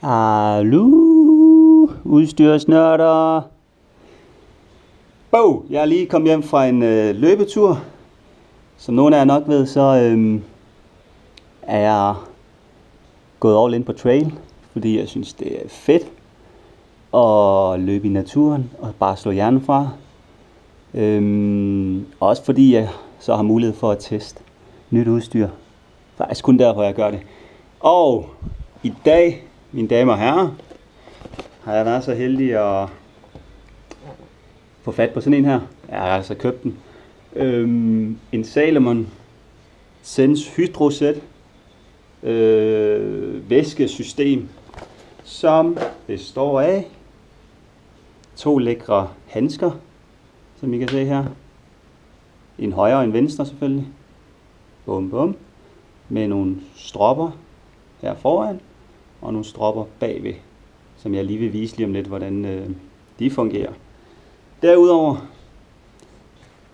Hallo, udstyrsnørder. Jeg er lige kommet hjem fra en løbetur. Som nogle af jer nok ved, så er jeg gået all in på trail, fordi jeg synes det er fedt at løbe i naturen og bare slå hjernen fra. Også fordi jeg så har mulighed for at teste nyt udstyr. Faktisk kun derfor jeg gør det. Og i dag, mine damer og herrer, har jeg været så heldig at få fat på sådan en her. Jeg har altså købt den. En Salomon Sense Hydro-set væskesystem, som består af 2 lækre handsker, som I kan se her. En højre og en venstre selvfølgelig. Bum bum. Med nogle stropper her foran og nogle stropper bagved, som jeg lige vil vise lige om lidt, hvordan de fungerer. Derudover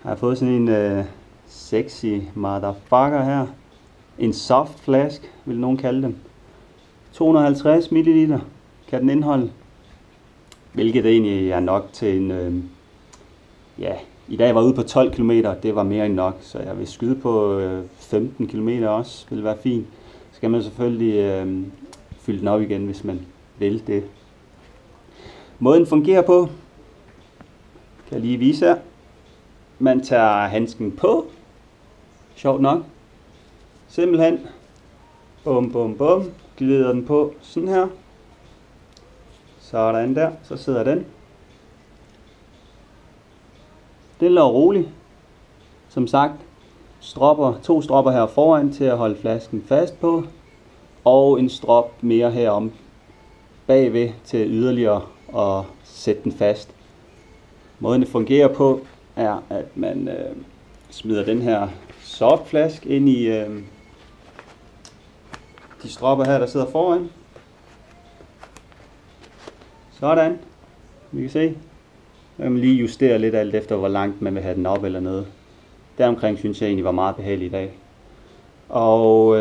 har jeg fået sådan en sexy motherfucker her. En soft flask, vil nogen kalde den. 250 ml kan den indeholde. Hvilket egentlig er nok til en... i dag var jeg ude på 12 km, det var mere end nok. Så jeg vil skyde på 15 km også, vil være fint. Så skal man selvfølgelig fylde den op igen, hvis man vil det. Måden fungerer på, kan jeg lige vise her. Man tager handsken på, sjovt nok, simpelthen, bum bum bum, glider den på sådan her, sådan der, så sidder den. Stille og roligt, som sagt, 2 stropper her foran til at holde flasken fast på, og en strop mere herom bagved til yderligere at sætte den fast. Måden det fungerer på er, at man smider den her softflask ind i de stropper her, der sidder foran. Sådan. Vi kan se. Så kan man lige justere lidt alt efter, hvor langt man vil have den op eller ned. Deromkring synes jeg egentlig var meget behagelig i dag. Og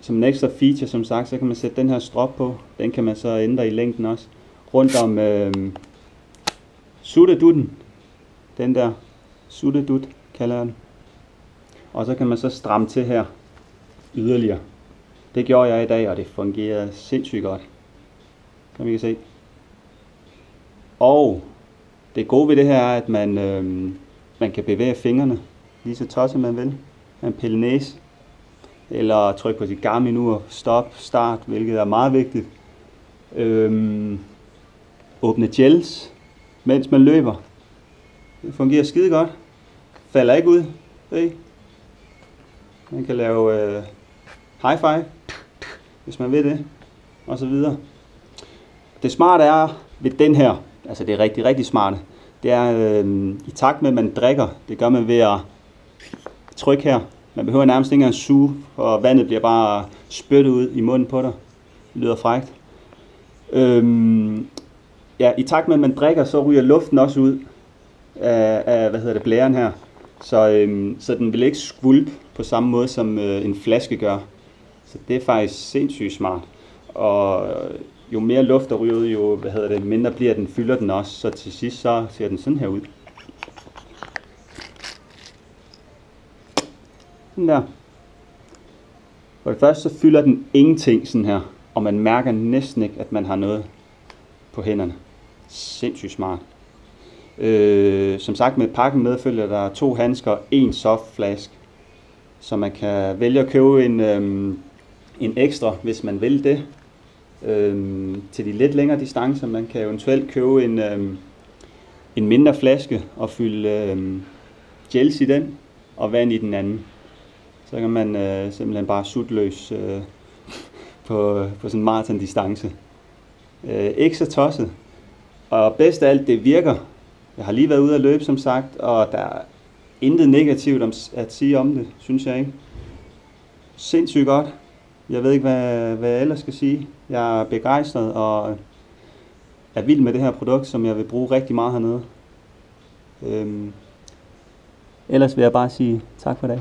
som en ekstra feature, som sagt, så kan man sætte den her strop på. Den kan man så ændre i længden også. Rundt om suttedutten. Den der suttedut kalder jeg den. Og så kan man så stramme til her yderligere. Det gjorde jeg i dag, og det fungerede sindssygt godt. Som I kan se. Og det gode ved det her er, at man kan bevæge fingrene lige så tosset man vil. Man pille næse. Eller trykke på sit Garmin-ur, stop, start, hvilket er meget vigtigt. Åbne gels, mens man løber. Det fungerer skide godt. Falder ikke ud. Se. Man kan lave high five, hvis man vil det, og så videre. Det smarte er ved den her, altså det er rigtig, rigtig smarte, det er i takt med, at man drikker. Det gør man ved at trykke her. Man behøver nærmest ikke engang suge, og vandet bliver bare spyttet ud i munden på dig. Det lyder frækt. I takt med, at man drikker, så ryger luften også ud af blæren her. Så den vil ikke skvulpe på samme måde, som en flaske gør. Så det er faktisk sindssygt smart. Og jo mere luft der ryger ud, jo mindre bliver den, fylder den også. Så til sidst så ser den sådan her ud. Sådan der. For det første så fylder den ingenting sådan her. Og man mærker næsten ikke, at man har noget på hænderne. Sindssygt smart. Som sagt, med pakken medfølger der 2 handsker og 1 softflask. Så man kan vælge at købe en ekstra, hvis man vil det. Til de lidt længere distancer. Man kan eventuelt købe en mindre flaske og fylde gels i den og vand i den anden. Så kan man simpelthen bare sutløs på sådan en maratondistance. Ikke så tosset. Og bedst af alt, det virker. Jeg har lige været ude at løbe, som sagt, og der er intet negativt at sige om det, synes jeg ikke. Sindssygt godt. Jeg ved ikke, hvad jeg ellers skal sige. Jeg er begejstret og er vild med det her produkt, som jeg vil bruge rigtig meget hernede. Ellers vil jeg bare sige tak for i dag.